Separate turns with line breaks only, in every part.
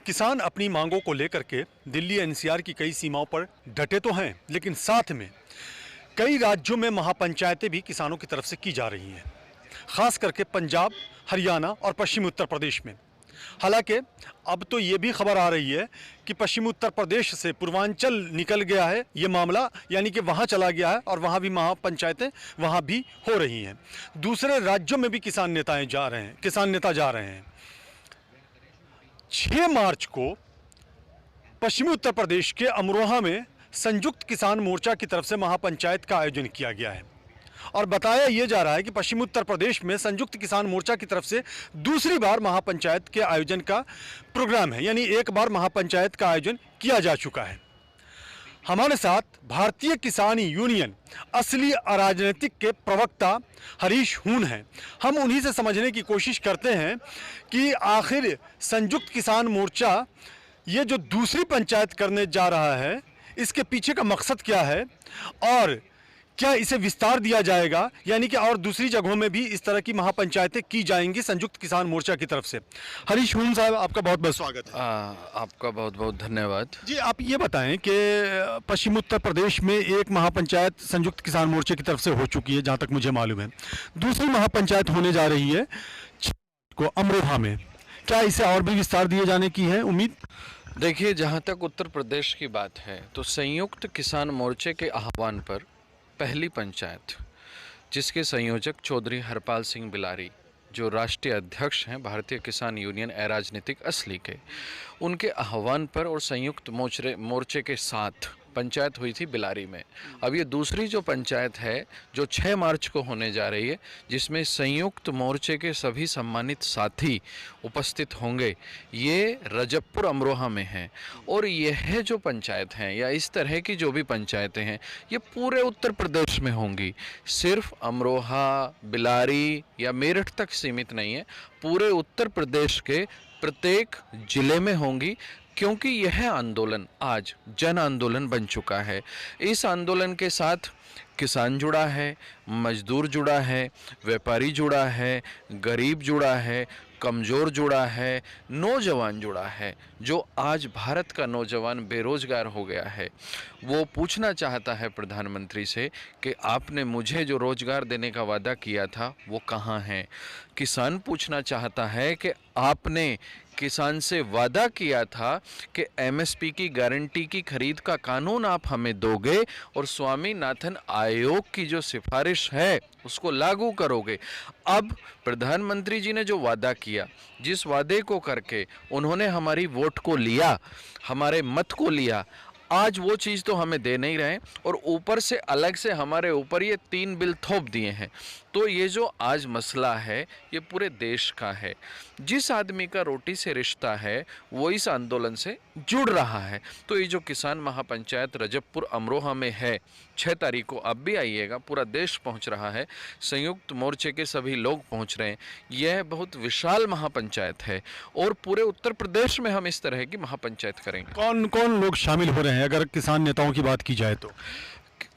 किसान अपनी मांगों को लेकर के दिल्ली एनसीआर की कई सीमाओं पर डटे तो हैं, लेकिन साथ में कई राज्यों में महापंचायतें भी किसानों की तरफ से की जा रही हैं, खास करके पंजाब, हरियाणा और पश्चिमी उत्तर प्रदेश में। हालांकि अब तो ये भी खबर आ रही है कि पश्चिमी उत्तर प्रदेश से पूर्वांचल निकल गया है ये मामला, यानी कि वहाँ चला गया है और वहाँ भी महापंचायतें वहाँ भी हो रही हैं। दूसरे राज्यों में भी किसान नेता जा रहे हैं। 6 मार्च को पश्चिमी उत्तर प्रदेश के अमरोहा में संयुक्त किसान मोर्चा की तरफ से महापंचायत का आयोजन किया गया है और बताया यह जा रहा है कि पश्चिमी उत्तर प्रदेश में संयुक्त किसान मोर्चा की तरफ से दूसरी बार महापंचायत के आयोजन का प्रोग्राम है, यानी एक बार महापंचायत का आयोजन किया जा चुका है। हमारे साथ भारतीय किसान यूनियन असली अराजनीतिक के प्रवक्ता हरीश हून हैं। हम उन्हीं से समझने की कोशिश करते हैं कि आखिर संयुक्त किसान मोर्चा ये जो दूसरी पंचायत करने जा रहा है, इसके पीछे का मकसद क्या है और क्या इसे विस्तार दिया जाएगा, यानी कि और दूसरी जगहों में भी इस तरह की महापंचायतें की जाएंगी संयुक्त किसान मोर्चा की तरफ से। हरीश हून साहब, आपका बहुत बहुत स्वागत है।
आपका बहुत बहुत धन्यवाद
जी, आप ये बताएं कि पश्चिम उत्तर प्रदेश में एक महापंचायत संयुक्त किसान मोर्चे की तरफ से हो चुकी है, जहाँ तक मुझे मालूम है। दूसरी महापंचायत होने जा रही है 6 को अमरोहा में। क्या इसे और भी विस्तार दिए जाने की है उम्मीद?
देखिए, जहाँ तक उत्तर प्रदेश की बात है तो संयुक्त किसान मोर्चे के आह्वान पर पहली पंचायत, जिसके संयोजक चौधरी हरपाल सिंह बिलारी, जो राष्ट्रीय अध्यक्ष हैं भारतीय किसान यूनियन अराजनीतिक असली के, उनके आह्वान पर और संयुक्त मोर्चे के साथ पंचायत हुई थी बिलारी में। अब ये दूसरी जो पंचायत है जो 6 मार्च को होने जा रही है, जिसमें संयुक्त मोर्चे के सभी सम्मानित साथी उपस्थित होंगे, ये रजबपुर अमरोहा में है। और यह जो पंचायत हैं या इस तरह की जो भी पंचायतें हैं, ये पूरे उत्तर प्रदेश में होंगी। सिर्फ अमरोहा, बिलारी या मेरठ तक सीमित नहीं है, पूरे उत्तर प्रदेश के प्रत्येक जिले में होंगी, क्योंकि यह आंदोलन आज जन आंदोलन बन चुका है। इस आंदोलन के साथ किसान जुड़ा है, मजदूर जुड़ा है, व्यापारी जुड़ा है, गरीब जुड़ा है, कमज़ोर जुड़ा है, नौजवान जुड़ा है। जो आज भारत का नौजवान बेरोजगार हो गया है, वो पूछना चाहता है प्रधानमंत्री से कि आपने मुझे जो रोजगार देने का वादा किया था वो कहाँ है। किसान पूछना चाहता है कि आपने किसान से वादा किया था कि एमएसपी की गारंटी की खरीद का कानून आप हमें दोगे और स्वामीनाथन आयोग की जो सिफारिश है उसको लागू करोगे। अब प्रधानमंत्री जी ने जो वादा किया, जिस वादे को करके उन्होंने हमारी वोट को लिया, हमारे मत को लिया, आज वो चीज़ तो हमें दे नहीं रहे और ऊपर से अलग से हमारे ऊपर ये 3 बिल थोप दिए हैं। तो ये जो आज मसला है ये पूरे देश का है। जिस आदमी का रोटी से रिश्ता है वो इस आंदोलन से जुड़ रहा है। तो ये जो किसान महापंचायत रजबपुर अमरोहा में है, 6 तारीख को आप भी आइएगा, पूरा देश पहुंच रहा है, संयुक्त मोर्चे के सभी लोग पहुंच रहे हैं। यह बहुत विशाल महापंचायत है और पूरे उत्तर प्रदेश में हम इस तरह की महापंचायत करेंगे।
कौन कौन लोग शामिल हो रहे हैं अगर किसान नेताओं की बात की जाए तो?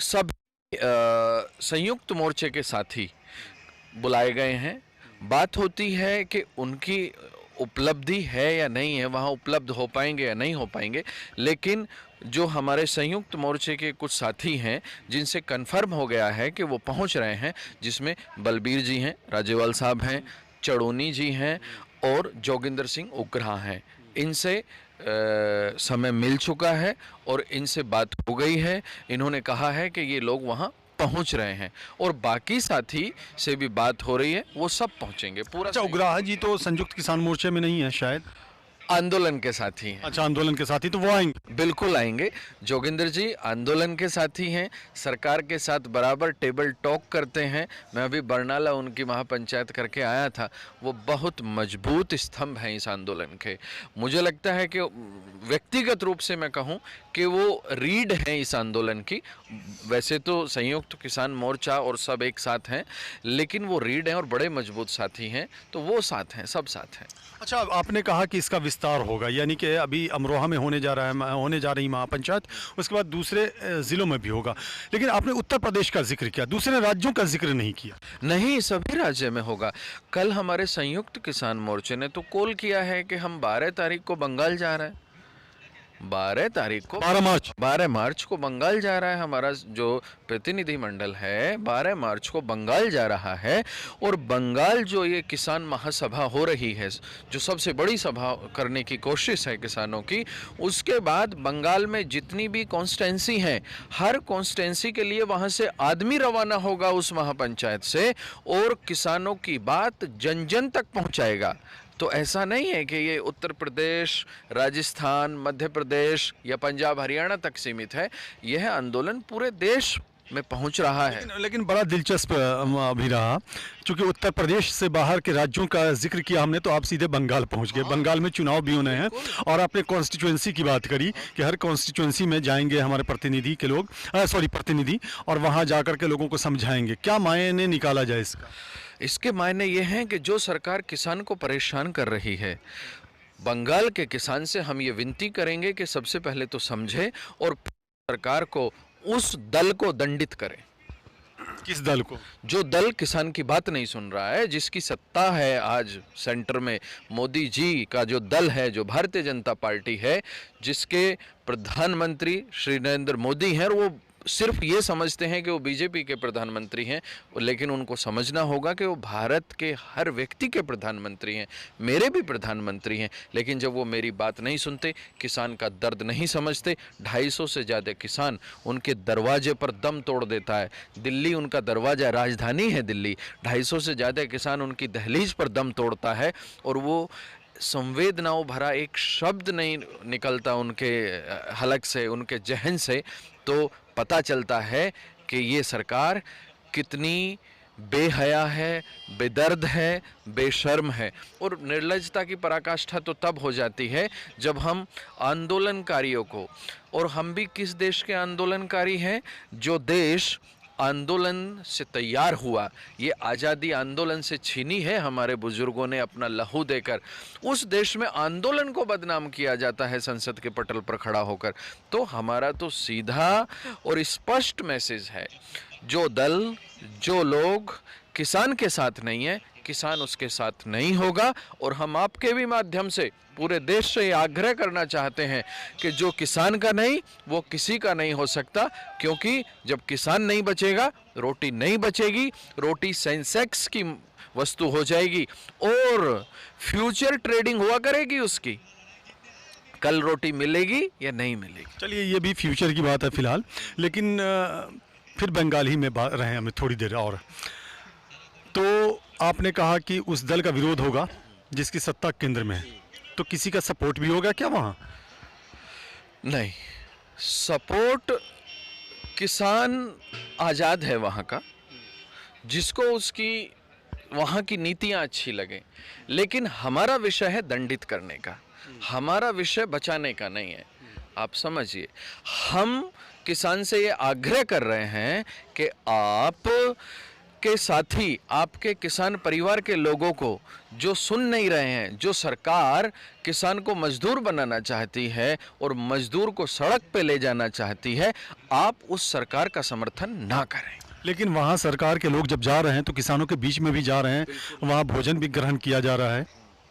सब संयुक्त मोर्चे के साथी बुलाए गए हैं। बात होती है कि उनकी उपलब्धि है या नहीं है, वहाँ उपलब्ध हो पाएंगे या नहीं हो पाएंगे, लेकिन जो हमारे संयुक्त मोर्चे के कुछ साथी हैं जिनसे कन्फर्म हो गया है कि वो पहुँच रहे हैं, जिसमें बलबीर जी हैं, राजेवाल साहब हैं, चड़ोनी जी हैं और जोगिंदर सिंह उग्रा हैं। इनसे समय मिल चुका है और इनसे बात हो गई है। इन्होंने कहा है कि ये लोग वहाँ पहुंच रहे हैं और बाकी साथी से भी बात हो रही है, वो सब पहुंचेंगे। पूरा
अच्छा, उग्राहा जी तो संयुक्त किसान मोर्चे में नहीं है शायद?
आंदोलन के साथी हैं।
अच्छा, आंदोलन के साथी तो वो आएंगे?
बिल्कुल आएंगे। जोगिंदर जी आंदोलन के साथी हैं, सरकार के साथ बराबर टेबल टॉक करते हैं। मैं अभी बरनाला उनकी महापंचायत करके आया था, वो बहुत मजबूत स्तंभ हैं इस आंदोलन के। मुझे लगता है कि व्यक्तिगत रूप से मैं कहूँ कि वो रीढ़ हैं इस आंदोलन की। वैसे तो संयुक्त किसान मोर्चा और सब एक साथ हैं, लेकिन वो रीढ़ हैं और बड़े मजबूत साथी हैं, तो वो साथ हैं, सब साथ हैं।
अच्छा, आपने कहा कि इसका विस्तार होगा, यानी कि अभी अमरोहा में होने जा रही महापंचायत, उसके बाद दूसरे ज़िलों में भी होगा। लेकिन आपने उत्तर प्रदेश का जिक्र किया, दूसरे राज्यों का जिक्र नहीं किया।
नहीं, सभी राज्य में होगा। कल हमारे संयुक्त किसान मोर्चे ने तो कॉल किया है कि हम 12 तारीख को बंगाल जा रहे हैं। 12 मार्च को बंगाल जा रहा है हमारा जो प्रतिनिधिमंडल है, 12 मार्च को बंगाल जा रहा है। और बंगाल जो ये किसान महासभा हो रही है, जो सबसे बड़ी सभा करने की कोशिश है किसानों की, उसके बाद बंगाल में जितनी भी कॉन्स्टिट्यूंसी हैं, हर कॉन्स्टिट्यूंसी के लिए वहाँ से आदमी रवाना होगा उस महापंचायत से, और किसानों की बात जन जन तक पहुँचाएगा। तो ऐसा नहीं है कि ये उत्तर प्रदेश, राजस्थान, मध्य प्रदेश या पंजाब, हरियाणा तक सीमित है। यह आंदोलन पूरे देश में पहुंच रहा है।
लेकिन बड़ा दिलचस्प अभी रहा, क्योंकि उत्तर प्रदेश से बाहर के राज्यों का जिक्र किया हमने, तो आप सीधे बंगाल पहुंच गए। बंगाल में चुनाव भी होने हैं, और आपने कॉन्स्टिट्यूएंसी की बात करी कि हर कॉन्स्टिट्यूएंसी में जाएंगे हमारे प्रतिनिधि, और वहां जाकर के लोगों को समझाएंगे। क्या मायने निकाला जाए इसका?
इसके मायने ये हैं कि जो सरकार किसान को परेशान कर रही है, बंगाल के किसान से हम ये विनती करेंगे कि सबसे पहले तो समझे और सरकार को, उस दल को दंडित करें।
किस दल को?
जो दल किसान की बात नहीं सुन रहा है, जिसकी सत्ता है आज सेंटर में, मोदी जी का जो दल है, जो भारतीय जनता पार्टी है, जिसके प्रधानमंत्री श्री नरेंद्र मोदी हैं, और वो सिर्फ ये समझते हैं कि वो बीजेपी के प्रधानमंत्री हैं, लेकिन उनको समझना होगा कि वो भारत के हर व्यक्ति के प्रधानमंत्री हैं, मेरे भी प्रधानमंत्री हैं। लेकिन जब वो मेरी बात नहीं सुनते, किसान का दर्द नहीं समझते, 250 से ज़्यादा किसान उनके दरवाजे पर दम तोड़ देता है। दिल्ली उनका दरवाज़ा, राजधानी है दिल्ली, 250 से ज़्यादा किसान उनकी दहलीज पर दम तोड़ता है, और वो संवेदनाओं भरा एक शब्द नहीं निकलता उनके हलक से, उनके जहन से, तो पता चलता है कि ये सरकार कितनी बेहया है, बेदर्द है, बेशर्म है। और निर्लज्जता की पराकाष्ठा तो तब हो जाती है जब हम आंदोलनकारियों को, और हम भी किस देश के आंदोलनकारी हैं, जो देश आंदोलन से तैयार हुआ, ये आज़ादी आंदोलन से छीनी है हमारे बुजुर्गों ने अपना लहू देकर, उस देश में आंदोलन को बदनाम किया जाता है संसद के पटल पर खड़ा होकर। तो हमारा तो सीधा और स्पष्ट मैसेज है, जो दल, जो लोग किसान के साथ नहीं है, किसान उसके साथ नहीं होगा। और हम आपके भी माध्यम से पूरे देश से ये आग्रह करना चाहते हैं कि जो किसान का नहीं, वो किसी का नहीं हो सकता, क्योंकि जब किसान नहीं बचेगा, रोटी नहीं बचेगी, रोटी सेंसेक्स की वस्तु हो जाएगी और फ्यूचर ट्रेडिंग हुआ करेगी उसकी, कल रोटी मिलेगी या नहीं मिलेगी।
चलिए, ये भी फ्यूचर की बात है फिलहाल, लेकिन फिर बंगाल ही में रहे हमें थोड़ी देर और। तो आपने कहा कि उस दल का विरोध होगा जिसकी सत्ता केंद्र में है, तो किसी का सपोर्ट भी होगा क्या वहाँ?
नहीं, सपोर्ट, किसान आज़ाद है वहाँ का, जिसको उसकी वहाँ की नीतियाँ अच्छी लगे। लेकिन हमारा विषय है दंडित करने का, हमारा विषय बचाने का नहीं है। आप समझिए, हम किसान से ये आग्रह कर रहे हैं कि आप के साथी, आपके किसान परिवार के लोगों को जो सुन नहीं रहे हैं, जो सरकार किसान को मजदूर बनाना चाहती है और मजदूर को सड़क पे ले जाना चाहती है, आप उस सरकार का समर्थन ना करें।
लेकिन वहाँ सरकार के लोग जब जा रहे हैं तो किसानों के बीच में भी जा रहे हैं, वहाँ भोजन भी ग्रहण किया जा रहा है,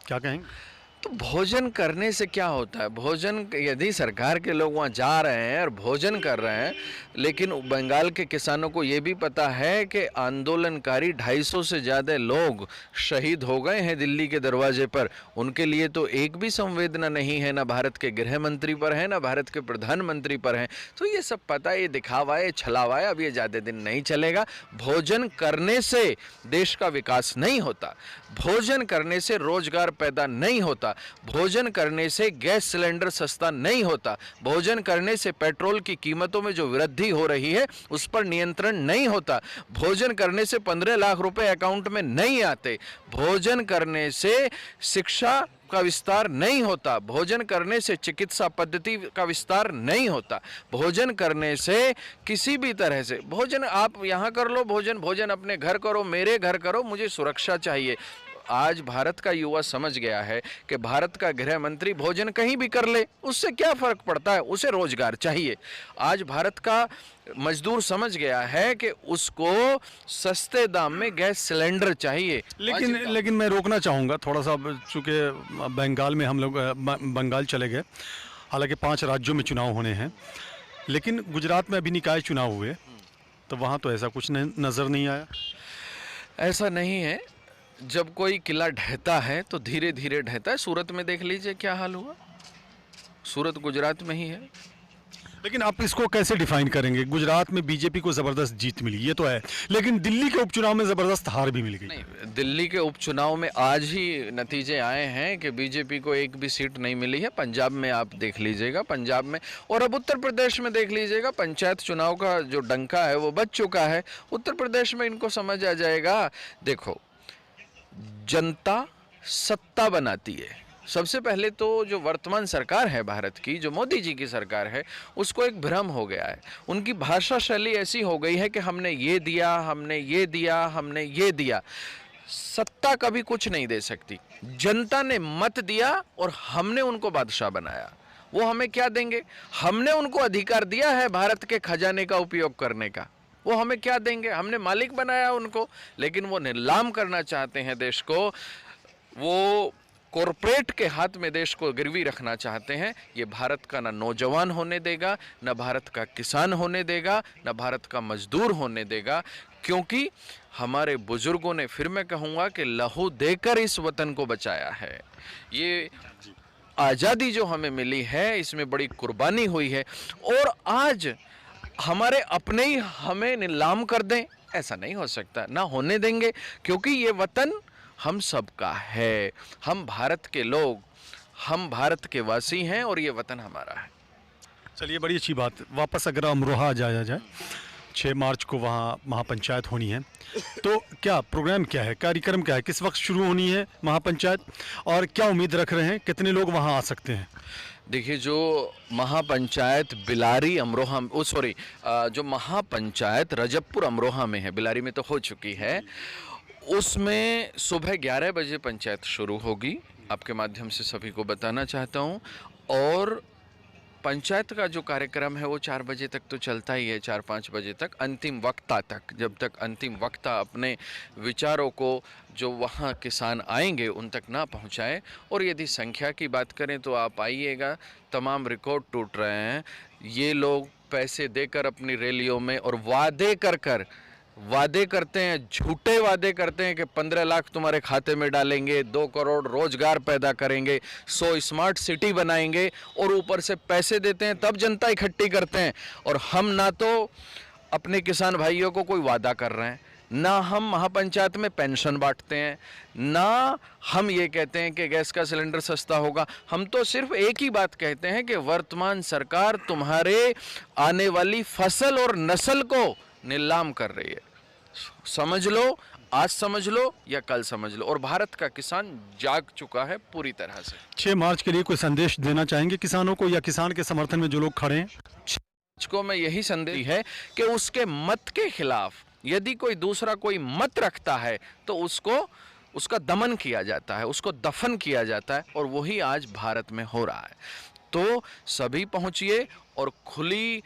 क्या कहेंगे?
तो भोजन करने से क्या होता है? भोजन, यदि सरकार के लोग वहाँ जा रहे हैं और भोजन कर रहे हैं, लेकिन बंगाल के किसानों को ये भी पता है कि आंदोलनकारी 250 से ज़्यादा लोग शहीद हो गए हैं दिल्ली के दरवाजे पर, उनके लिए तो एक भी संवेदना नहीं है, ना भारत के गृह मंत्री पर है, ना भारत के प्रधानमंत्री पर है। तो ये सब पता है, ये दिखावा है, छलावा है, अब ये ज़्यादा दिन नहीं चलेगा। भोजन करने से देश का विकास नहीं होता, भोजन करने से रोजगार पैदा नहीं होता, भोजन करने से गैस सिलेंडर सस्ता नहीं होता, भोजन करने से पेट्रोल की कीमतों में जो वृद्धि हो रही है उस पर नियंत्रण नहीं होता, भोजन करने से 15 लाख रुपए अकाउंट में नहीं आते, भोजन करने से शिक्षा का विस्तार नहीं होता, भोजन करने से चिकित्सा पद्धति का विस्तार नहीं होता, भोजन करने से किसी भी तरह से, भोजन आप यहाँ कर लो, भोजन अपने घर करो, मेरे घर करो, मुझे सुरक्षा चाहिए। आज भारत का युवा समझ गया है कि भारत का गृह मंत्री भोजन कहीं भी कर ले, उससे क्या फर्क पड़ता है, उसे रोजगार चाहिए। आज भारत का मजदूर समझ गया है कि उसको सस्ते दाम में गैस सिलेंडर चाहिए।
लेकिन मैं रोकना चाहूँगा थोड़ा सा, चूँकि बंगाल में हम लोग बंगाल चले गए, हालांकि 5 राज्यों में चुनाव होने हैं, लेकिन गुजरात में अभी निकाय चुनाव हुए तो वहाँ तो ऐसा कुछ नज़र नहीं आया।
ऐसा नहीं है, जब कोई किला ढहता है तो धीरे धीरे ढहता है। सूरत में देख लीजिए क्या हाल हुआ, सूरत गुजरात में ही है।
लेकिन आप इसको कैसे डिफाइन करेंगे? गुजरात में बीजेपी को ज़बरदस्त जीत मिली, ये तो है, लेकिन दिल्ली के उपचुनाव में ज़बरदस्त हार भी मिल गई।
नहीं, दिल्ली के उपचुनाव में आज ही नतीजे आए हैं कि बीजेपी को एक भी सीट नहीं मिली है। पंजाब में आप देख लीजिएगा, पंजाब में, और अब उत्तर प्रदेश में देख लीजिएगा। पंचायत चुनाव का जो डंका है वो बज चुका है। उत्तर प्रदेश में इनको समझ आ जाएगा। देखो, जनता सत्ता बनाती है। सबसे पहले तो जो वर्तमान सरकार है भारत की, जो मोदी जी की सरकार है, उसको एक भ्रम हो गया है। उनकी भाषा शैली ऐसी हो गई है कि हमने ये दिया, हमने ये दिया, हमने ये दिया। सत्ता कभी कुछ नहीं दे सकती। जनता ने मत दिया और हमने उनको बादशाह बनाया। वो हमें क्या देंगे? हमने उनको अधिकार दिया है भारत के खजाने का उपयोग करने का। वो हमें क्या देंगे? हमने मालिक बनाया उनको, लेकिन वो नीलाम करना चाहते हैं देश को। वो कॉरपोरेट के हाथ में देश को गिरवी रखना चाहते हैं। ये भारत का ना नौजवान होने देगा, ना भारत का किसान होने देगा, ना भारत का मजदूर होने देगा, क्योंकि हमारे बुजुर्गों ने, फिर मैं कहूँगा कि लहू देकर इस वतन को बचाया है। ये आज़ादी जो हमें मिली है, इसमें बड़ी कुर्बानी हुई है, और आज हमारे अपने ही हमें नीलाम कर दें, ऐसा नहीं हो सकता, ना होने देंगे, क्योंकि ये वतन हम सबका है। हम भारत के लोग, हम भारत के वासी हैं और ये वतन हमारा है।
चलिए, बड़ी अच्छी बात। वापस अगर अमरोहा जाया जाए, 6 मार्च को वहाँ महापंचायत होनी है, तो क्या प्रोग्राम, क्या है, कार्यक्रम क्या है, किस वक्त शुरू होनी है महापंचायत, और क्या उम्मीद रख रहे हैं, कितने लोग वहाँ आ सकते हैं?
देखिए, जो महापंचायत बिलारी अमरोहा, जो महापंचायत रजबपुर अमरोहा में है, बिलारी में तो हो चुकी है, उसमें सुबह 11 बजे पंचायत शुरू होगी। आपके माध्यम से सभी को बताना चाहता हूँ। और पंचायत का जो कार्यक्रम है वो 4 बजे तक तो चलता ही है, 4-5 बजे तक, अंतिम वक्ता तक। जब तक अंतिम वक्ता अपने विचारों को, जो वहाँ किसान आएंगे, उन तक ना पहुँचाए। और यदि संख्या की बात करें तो आप आइएगा, तमाम रिकॉर्ड टूट रहे हैं। ये लोग पैसे देकर अपनी रैलियों में, और वादे करते हैं, झूठे वादे करते हैं कि 15 लाख तुम्हारे खाते में डालेंगे, 2 करोड़ रोजगार पैदा करेंगे, 100 स्मार्ट सिटी बनाएंगे, और ऊपर से पैसे देते हैं, तब जनता इकट्ठी करते हैं। और हम ना तो अपने किसान भाइयों को कोई वादा कर रहे हैं, ना हम महापंचायत में पेंशन बांटते हैं, ना हम ये कहते हैं कि गैस का सिलेंडर सस्ता होगा। हम तो सिर्फ एक ही बात कहते हैं कि वर्तमान सरकार तुम्हारे आने वाली फसल और नस्ल को नीलाम कर रही है। समझ लो, आज समझ लो या कल समझ लो। और भारत का किसान जाग चुका है पूरी तरह से।
6 मार्च के लिए कोई संदेश देना चाहेंगे किसानों को, या किसान के समर्थन में जो लोग खड़े हैं?
6 मार्च को मैं यही संदेश है कि उसके मत के खिलाफ यदि कोई दूसरा कोई मत रखता है तो उसका दमन किया जाता है, उसको दफन किया जाता है, और वही आज भारत में हो रहा है। तो सभी पहुंचिए, और खुली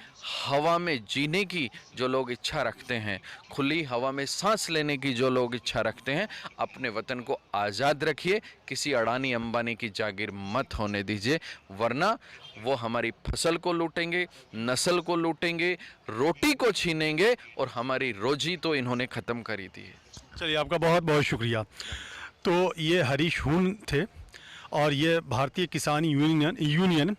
हवा में जीने की जो लोग इच्छा रखते हैं, खुली हवा में सांस लेने की जो लोग इच्छा रखते हैं, अपने वतन को आज़ाद रखिए। किसी अडानी अंबानी की जागीर मत होने दीजिए, वरना वो हमारी फसल को लूटेंगे, नस्ल को लूटेंगे, रोटी को छीनेंगे, और हमारी रोजी तो इन्होंने ख़त्म करी थी।
चलिए, आपका बहुत बहुत शुक्रिया। तो ये हरीश हून थे, और ये भारतीय किसान यूनियन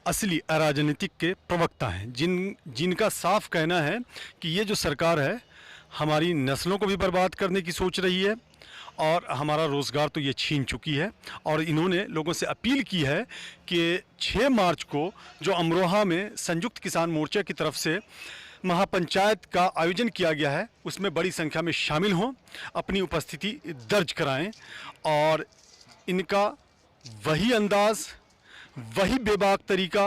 असली अराजनीतिक के प्रवक्ता हैं, जिनका साफ कहना है कि ये जो सरकार है हमारी नस्लों को भी बर्बाद करने की सोच रही है, और हमारा रोज़गार तो ये छीन चुकी है। और इन्होंने लोगों से अपील की है कि 6 मार्च को जो अमरोहा में संयुक्त किसान मोर्चा की तरफ से महापंचायत का आयोजन किया गया है, उसमें बड़ी संख्या में शामिल हों, अपनी उपस्थिति दर्ज कराएं, और इनका वही अंदाज़, वही बेबाक तरीका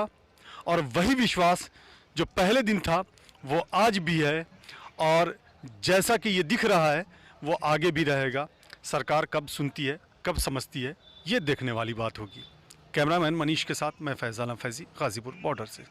और वही विश्वास जो पहले दिन था वो आज भी है, और जैसा कि ये दिख रहा है वो आगे भी रहेगा। सरकार कब सुनती है, कब समझती है, ये देखने वाली बात होगी। कैमरामैन मनीष के साथ मैं फैज़ान फैज़ी, गाज़ीपुर बॉर्डर से।